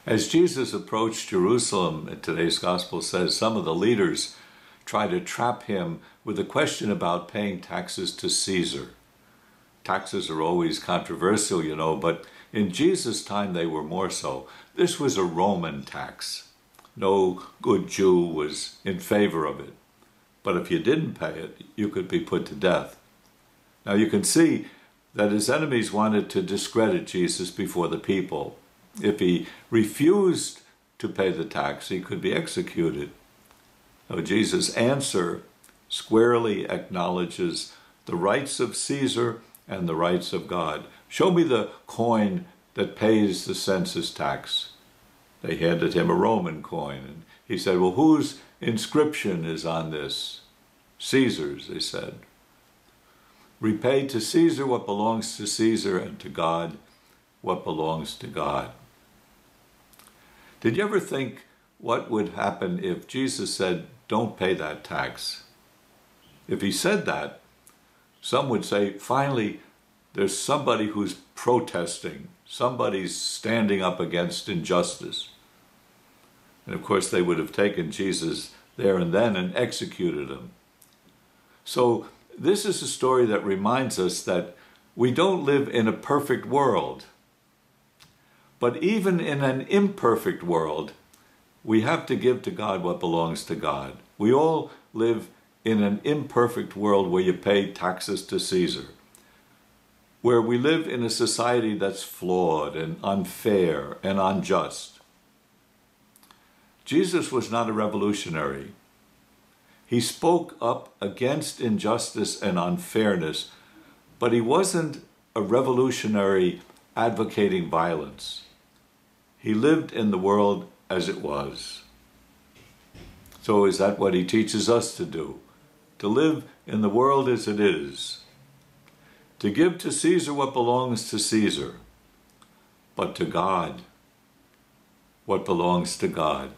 As Jesus approached Jerusalem, today's gospel says some of the leaders tried to trap him with a question about paying taxes to Caesar. Taxes are always controversial, you know, but in Jesus' time they were more so. This was a Roman tax. No good Jew was in favor of it. But if you didn't pay it, you could be put to death. Now you can see that his enemies wanted to discredit Jesus before the people. If he refused to pay the tax, he could be executed. Now Jesus' answer squarely acknowledges the rights of Caesar and the rights of God. Show me the coin that pays the census tax. They handed him a Roman coin, and he said, well, whose inscription is on this? Caesar's, they said. Repay to Caesar what belongs to Caesar, and to God what belongs to God. Did you ever think what would happen if Jesus said, don't pay that tax? If he said that, some would say, finally, there's somebody who's protesting. Somebody's standing up against injustice. And of course, they would have taken Jesus there and then and executed him. So this is a story that reminds us that we don't live in a perfect world. But even in an imperfect world, we have to give to God what belongs to God. We all live in an imperfect world where you pay taxes to Caesar, where we live in a society that's flawed and unfair and unjust. Jesus was not a revolutionary. He spoke up against injustice and unfairness, but he wasn't a revolutionary advocating violence. He lived in the world as it was. So is that what he teaches us to do? To live in the world as it is. To give to Caesar what belongs to Caesar, but to God what belongs to God.